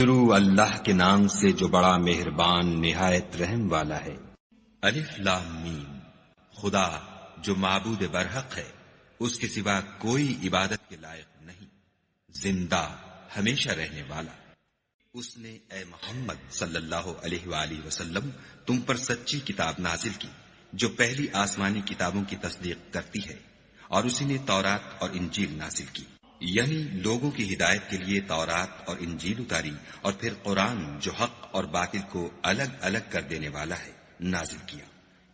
شروع اللہ کے نام سے جو بڑا مہربان نہایت رحم والا ہے۔ الف لام میم۔ خدا جو معبود برحق ہے، اس کے سوا کوئی عبادت کے لائق نہیں، زندہ ہمیشہ رہنے والا۔ اس نے اے محمد صلی اللہ علیہ وآلہ وسلم تم پر سچی کتاب نازل کی جو پہلی آسمانی کتابوں کی تصدیق کرتی ہے، اور اسی نے تورات اور انجیل نازل کی، یعنی لوگوں کی ہدایت کے لیے تورات اور انجیل اتاری، اور پھر قرآن جو حق اور باطل کو الگ الگ کر دینے والا ہے نازل کیا۔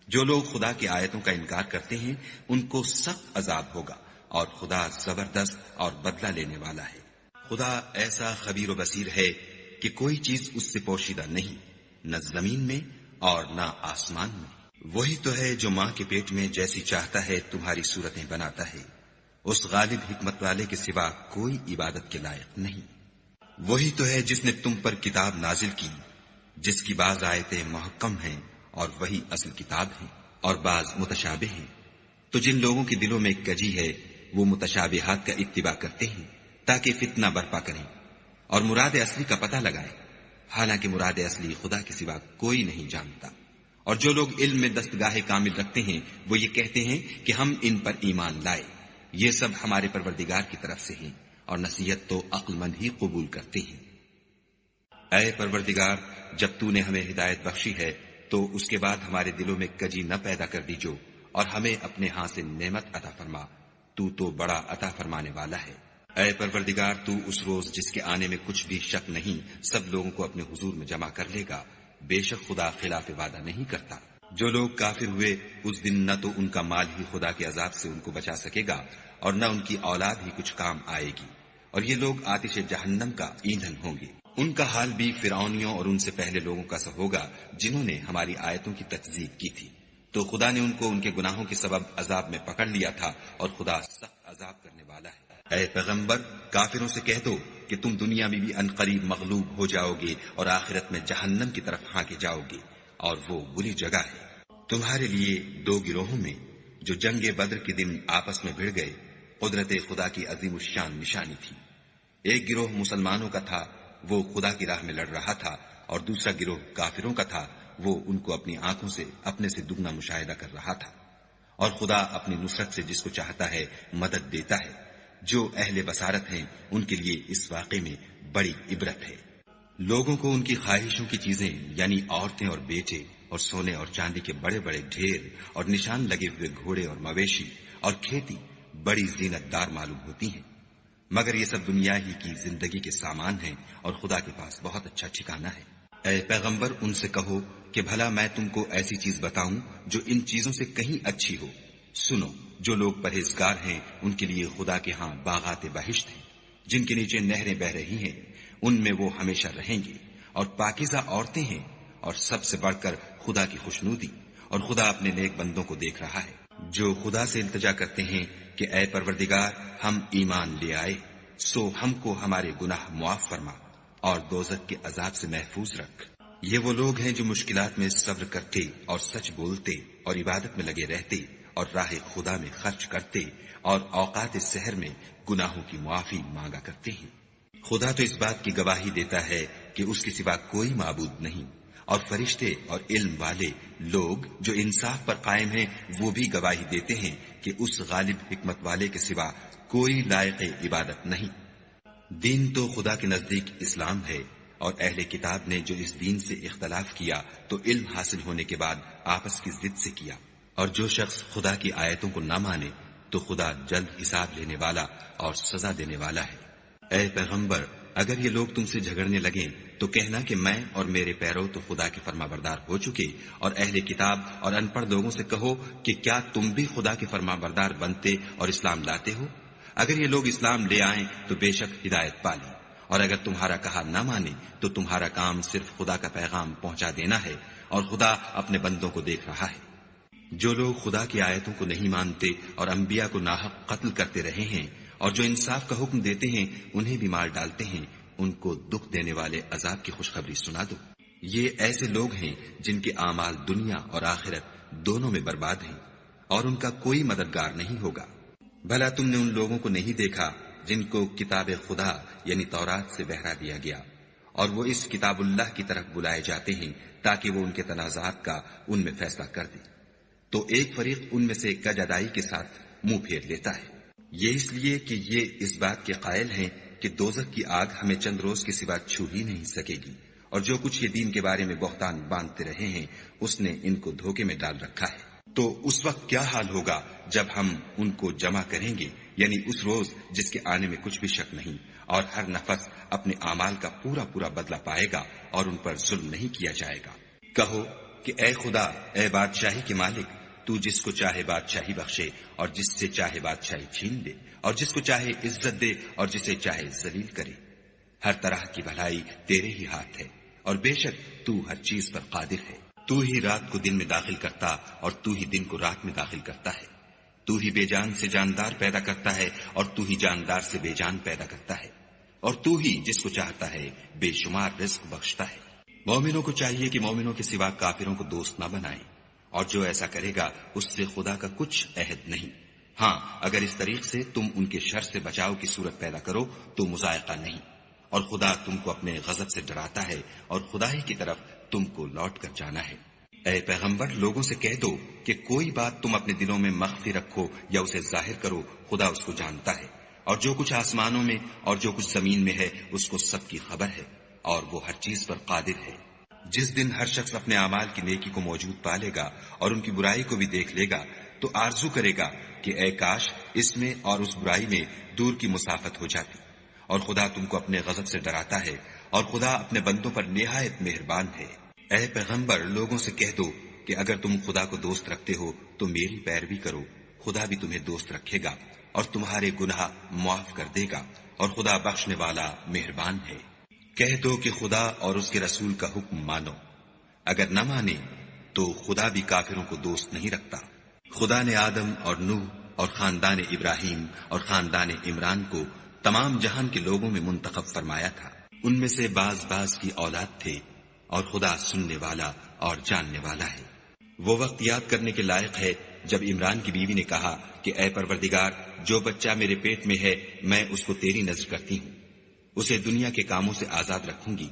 جو لوگ خدا کی آیتوں کا انکار کرتے ہیں ان کو سخت عذاب ہوگا، اور خدا زبردست اور بدلہ لینے والا ہے۔ خدا ایسا خبیر و بصیر ہے کہ کوئی چیز اس سے پوشیدہ نہیں، نہ زمین میں اور نہ آسمان میں۔ وہی تو ہے جو ماں کے پیٹ میں جیسی چاہتا ہے تمہاری صورتیں بناتا ہے، اس غالب حکمت والے کے سوا کوئی عبادت کے لائق نہیں۔ وہی تو ہے جس نے تم پر کتاب نازل کی، جس کی بعض آیتیں محکم ہیں اور وہی اصل کتاب ہیں، اور بعض متشابہ ہیں۔ تو جن لوگوں کے دلوں میں کجی ہے وہ متشابہات کا اتباع کرتے ہیں تاکہ فتنہ برپا کریں اور مراد اصلی کا پتہ لگائیں، حالانکہ مراد اصلی خدا کے سوا کوئی نہیں جانتا۔ اور جو لوگ علم میں دستگاہ کامل رکھتے ہیں وہ یہ کہتے ہیں کہ ہم ان پر ایمان لائے، یہ سب ہمارے پروردگار کی طرف سے ہیں، اور نصیحت تو عقل مند ہی قبول کرتے ہیں۔ اے پروردگار، جب تو نے ہمیں ہدایت بخشی ہے تو اس کے بعد ہمارے دلوں میں کجی نہ پیدا کر دیجو، اور ہمیں اپنے ہاں سے نعمت عطا فرما، تو بڑا عطا فرمانے والا ہے۔ اے پروردگار، تو اس روز جس کے آنے میں کچھ بھی شک نہیں سب لوگوں کو اپنے حضور میں جمع کر لے گا، بے شک خدا خلاف وعدہ نہیں کرتا۔ جو لوگ کافر ہوئے اس دن نہ تو ان کا مال ہی خدا کے عذاب سے ان کو بچا سکے گا اور نہ ان کی اولاد ہی کچھ کام آئے گی، اور یہ لوگ آتش جہنم کا ایندھن ہوں گے۔ ان کا حال بھی فرعونیوں اور ان سے پہلے لوگوں کا سا ہوگا جنہوں نے ہماری آیتوں کی تکذیب کی تھی، تو خدا نے ان کو ان کے گناہوں کے سبب عذاب میں پکڑ لیا تھا، اور خدا سخت عذاب کرنے والا ہے۔ اے پیغمبر، کافروں سے کہہ دو کہ تم دنیا میں بھی عنقریب مغلوب ہو جاؤ گے اور آخرت میں جہنم کی طرف ہانکے جاؤ گے، اور وہ بری جگہ ہے۔ تمہارے لیے دو گروہوں میں جو جنگ بدر کے دن آپس میں بھڑ گئے قدرت خدا کی عظیم الشان نشانی تھی۔ ایک گروہ مسلمانوں کا تھا، وہ خدا کی راہ میں لڑ رہا تھا، اور دوسرا گروہ کافروں کا تھا، وہ ان کو اپنی آنکھوں سے اپنے سے دگنا مشاہدہ کر رہا تھا۔ اور خدا اپنی نصرت سے جس کو چاہتا ہے مدد دیتا ہے۔ جو اہل بصارت ہیں ان کے لیے اس واقعے میں بڑی عبرت ہے۔ لوگوں کو ان کی خواہشوں کی چیزیں یعنی عورتیں اور بیٹے اور سونے اور چاندی کے بڑے بڑے ڈھیر اور نشان لگے ہوئے گھوڑے اور مویشی اور کھیتی بڑی زینت دار معلوم ہوتی ہیں، مگر یہ سب دنیا ہی کی زندگی کے سامان ہیں، اور خدا کے پاس بہت اچھا ٹھکانہ ہے۔ اے پیغمبر، ان سے کہو کہ بھلا میں تم کو ایسی چیز بتاؤں جو ان چیزوں سے کہیں اچھی ہو۔ سنو، جو لوگ پرہیزگار ہیں ان کے لیے خدا کے ہاں باغات بہشت ہیں جن کے نیچے نہریں بہ رہی ہیں، ان میں وہ ہمیشہ رہیں گے، اور پاکیزہ عورتیں ہیں، اور سب سے بڑھ کر خدا کی خوشنودی، اور خدا اپنے نیک بندوں کو دیکھ رہا ہے جو خدا سے التجا کرتے ہیں کہ اے پروردگار، ہم ایمان لے آئے، سو ہم کو ہمارے گناہ معاف فرما اور دوزخ کے عذاب سے محفوظ رکھ۔ یہ وہ لوگ ہیں جو مشکلات میں صبر کرتے اور سچ بولتے اور عبادت میں لگے رہتے اور راہ خدا میں خرچ کرتے اور اوقات سحر میں گناہوں کی معافی مانگا کرتے ہیں۔ خدا تو اس بات کی گواہی دیتا ہے کہ اس کے سوا کوئی معبود نہیں، اور فرشتے اور علم والے لوگ جو انصاف پر قائم ہیں وہ بھی گواہی دیتے ہیں کہ اس غالب حکمت والے کے سوا کوئی لائق عبادت نہیں۔ دین تو خدا کے نزدیک اسلام ہے، اور اہل کتاب نے جو اس دین سے اختلاف کیا تو علم حاصل ہونے کے بعد آپس کی ضد سے کیا، اور جو شخص خدا کی آیتوں کو نہ مانے تو خدا جلد حساب لینے والا اور سزا دینے والا ہے۔ اے پیغمبر، اگر یہ لوگ تم سے جھگڑنے لگیں تو کہنا کہ میں اور میرے پیرو تو خدا کے فرما بردار ہو چکے، اور اہل کتاب اور ان پڑھ لوگوں سے کہو کہ کیا تم بھی خدا کے فرما بردار بنتے اور اسلام لاتے ہو؟ اگر یہ لوگ اسلام لے آئیں تو بے شک ہدایت پالی، اور اگر تمہارا کہا نہ مانے تو تمہارا کام صرف خدا کا پیغام پہنچا دینا ہے، اور خدا اپنے بندوں کو دیکھ رہا ہے۔ جو لوگ خدا کی آیتوں کو نہیں مانتے اور انبیاء کو ناحق قتل کرتے رہے ہیں، اور جو انصاف کا حکم دیتے ہیں انہیں بھی مار ڈالتے ہیں، ان کو دکھ دینے والے عذاب کی خوشخبری سنا دو۔ یہ ایسے لوگ ہیں جن کے اعمال دنیا اور آخرت دونوں میں برباد ہیں، اور ان کا کوئی مددگار نہیں ہوگا۔ بھلا تم نے ان لوگوں کو نہیں دیکھا جن کو کتاب خدا یعنی تورات سے بہرا دیا گیا، اور وہ اس کتاب اللہ کی طرف بلائے جاتے ہیں تاکہ وہ ان کے تنازعات کا ان میں فیصلہ کر دے، تو ایک فریق ان میں سے کج ادائی کے ساتھ منہ پھیر لیتا ہے۔ یہ اس لیے کہ یہ اس بات کے قائل ہیں کہ دوزخ کی آگ ہمیں چند روز کے سوا چھو ہی نہیں سکے گی، اور جو کچھ یہ دین کے بارے میں بہتان باندھتے رہے ہیں اس نے ان کو دھوکے میں ڈال رکھا ہے۔ تو اس وقت کیا حال ہوگا جب ہم ان کو جمع کریں گے، یعنی اس روز جس کے آنے میں کچھ بھی شک نہیں، اور ہر نفس اپنے اعمال کا پورا پورا بدلہ پائے گا اور ان پر ظلم نہیں کیا جائے گا۔ کہو کہ اے خدا، اے بادشاہی کے مالک، تو جس کو چاہے بادشاہی بخشے اور جس سے چاہے بادشاہی چھین لے، اور جس کو چاہے عزت دے اور جسے چاہے ذلیل کرے۔ ہر طرح کی بھلائی تیرے ہی ہاتھ ہے، اور بے شک تو ہر چیز پر قادر ہے۔ تو ہی رات کو دن میں داخل کرتا اور تو ہی دن کو رات میں داخل کرتا ہے۔ تو ہی بے جان سے جاندار پیدا کرتا ہے اور تو ہی جاندار سے بے جان پیدا کرتا ہے، اور تو ہی جس کو چاہتا ہے بے شمار رزق بخشتا ہے۔ مومنوں کو چاہیے کہ مومنوں کے سوا کافروں کو دوست نہ بنائیں، اور جو ایسا کرے گا اس سے خدا کا کچھ عہد نہیں۔ ہاں، اگر اس طریق سے تم ان کے شر سے بچاؤ کی صورت پیدا کرو تو مذائقہ نہیں، اور خدا تم کو اپنے غضب سے ڈراتا ہے اور خدا ہی کی طرف تم کو لوٹ کر جانا ہے۔ اے پیغمبر، لوگوں سے کہہ دو کہ کوئی بات تم اپنے دلوں میں مخفی رکھو یا اسے ظاہر کرو، خدا اس کو جانتا ہے، اور جو کچھ آسمانوں میں اور جو کچھ زمین میں ہے اس کو سب کی خبر ہے، اور وہ ہر چیز پر قادر ہے۔ جس دن ہر شخص اپنے اعمال کی نیکی کو موجود پالے گا اور ان کی برائی کو بھی دیکھ لے گا تو آرزو کرے گا کہ اے کاش اس میں اور اس برائی میں دور کی مسافت ہو جاتی۔ اور خدا تم کو اپنے غضب سے ڈراتا ہے، اور خدا اپنے بندوں پر نہایت مہربان ہے۔ اے پیغمبر، لوگوں سے کہہ دو کہ اگر تم خدا کو دوست رکھتے ہو تو میری پیروی کرو، خدا بھی تمہیں دوست رکھے گا اور تمہارے گناہ معاف کر دے گا، اور خدا بخشنے والا مہربان ہے۔ کہہ دو کہ خدا اور اس کے رسول کا حکم مانو، اگر نہ مانے تو خدا بھی کافروں کو دوست نہیں رکھتا۔ خدا نے آدم اور نوح اور خاندان ابراہیم اور خاندان عمران کو تمام جہان کے لوگوں میں منتخب فرمایا تھا۔ ان میں سے بعض کی اولاد تھے، اور خدا سننے والا اور جاننے والا ہے۔ وہ وقت یاد کرنے کے لائق ہے جب عمران کی بیوی نے کہا کہ اے پروردگار، جو بچہ میرے پیٹ میں ہے میں اس کو تیری نذر کرتی ہوں، اسے دنیا کے کاموں سے آزاد رکھوں گی،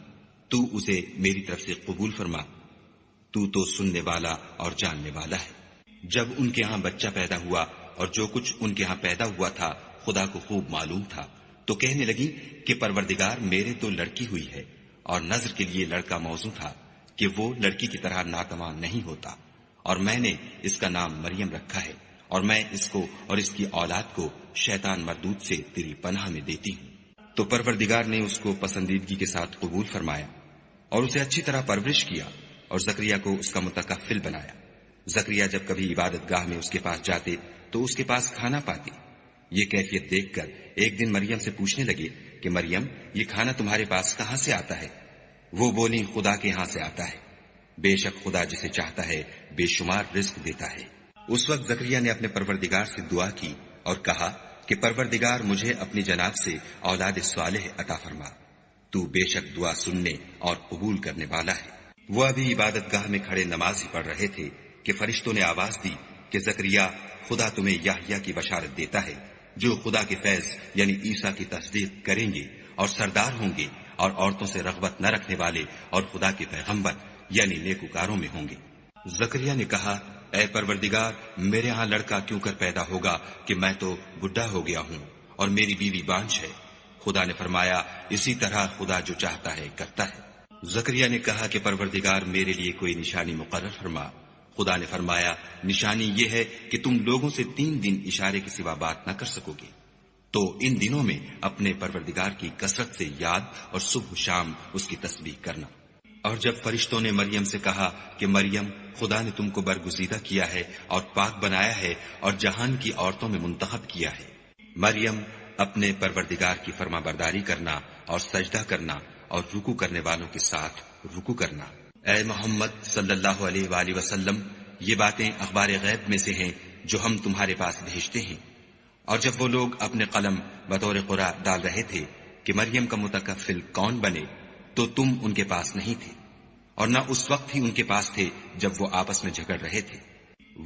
تو اسے میری طرف سے قبول فرما، تو سننے والا اور جاننے والا ہے۔ جب ان کے ہاں بچہ پیدا ہوا اور جو کچھ ان کے ہاں پیدا ہوا تھا خدا کو خوب معلوم تھا، تو کہنے لگی کہ پروردگار، میرے تو لڑکی ہوئی ہے، اور نذر کے لیے لڑکا موزوں تھا کہ وہ لڑکی کی طرح ناتواں نہیں ہوتا، اور میں نے اس کا نام مریم رکھا ہے، اور میں اس کو اور اس کی اولاد کو شیطان مردود سے تیری پناہ میں دیتی ہوں۔ تو پروردگار نے اس کو پسندیدگی کے ساتھ قبول فرمایا اور اسے اچھی طرح پرورش کیا، اور زکریا کو اس کا متکفل بنایا۔ زکریا جب کبھی عبادت گاہ میں اس کے پاس جاتے تو اس کے پاس کھانا پاتے۔ یہ کیفیت دیکھ کر ایک دن مریم سے پوچھنے لگے کہ مریم، یہ کھانا تمہارے پاس کہاں سے آتا ہے؟ وہ بولی، خدا کے ہاں سے آتا ہے، بے شک خدا جسے چاہتا ہے بے شمار رزق دیتا ہے۔ اس وقت زکریا نے اپنے پروردگار سے دعا کی اور کہا کہ پروردگار، مجھے اپنی جناب سے اولاد صالح عطا فرما، تو بے شک دعا سننے اور قبول کرنے والا ہے۔ وہ ابھی عبادت گاہ میں کھڑے نماز ہی پڑھ رہے تھے کہ فرشتوں نے آواز دی کہ زکریا، خدا تمہیں یحییٰ کی بشارت دیتا ہے، جو خدا کے فیض یعنی عیسیٰ کی تصدیق کریں گے اور سردار ہوں گے اور عورتوں سے رغبت نہ رکھنے والے اور خدا کے پیغمبر یعنی نیکوکاروں میں ہوں گے۔ زکریا نے کہا، اے پروردگار، میرے ہاں لڑکا کیوں کر پیدا ہوگا کہ میں تو بڈھا ہو گیا ہوں اور میری بیوی بانجھ ہے۔ خدا نے فرمایا، اسی طرح خدا جو چاہتا ہے کرتا ہے۔ زکریا نے کہا کہ پروردگار، میرے لیے کوئی نشانی مقرر فرما۔ خدا نے فرمایا، نشانی یہ ہے کہ تم لوگوں سے 3 دن اشارے کے سوا بات نہ کر سکو گے، تو ان دنوں میں اپنے پروردگار کی کثرت سے یاد اور صبح و شام اس کی تسبیح کرنا۔ اور جب فرشتوں نے مریم سے کہا کہ مریم، خدا نے تم کو برگزیدہ کیا ہے اور پاک بنایا ہے اور جہان کی عورتوں میں منتخب کیا ہے، مریم، اپنے پروردگار کی فرما برداری کرنا اور سجدہ کرنا اور رکوع کرنے والوں کے ساتھ رکوع کرنا۔ اے محمد صلی اللہ علیہ وآلہ وسلم، یہ باتیں اخبار غیب میں سے ہیں جو ہم تمہارے پاس بھیجتے ہیں۔ اور جب وہ لوگ اپنے قلم بطور قرآ ڈال رہے تھے کہ مریم کا متکفل کون بنے، تو تم ان کے پاس نہیں تھے، اور نہ اس وقت ہی ان کے پاس تھے جب وہ آپس میں جھگڑ رہے تھے۔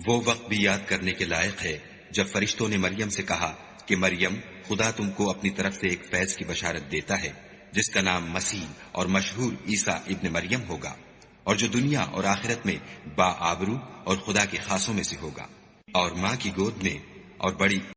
وہ وقت بھی یاد کرنے کے لائق ہے جب فرشتوں نے مریم سے کہا کہ مریم، خدا تم کو اپنی طرف سے ایک فیض کی بشارت دیتا ہے جس کا نام مسیح اور مشہور عیسیٰ ابن مریم ہوگا، اور جو دنیا اور آخرت میں با آبرو اور خدا کے خاصوں میں سے ہوگا، اور ماں کی گود میں اور بڑی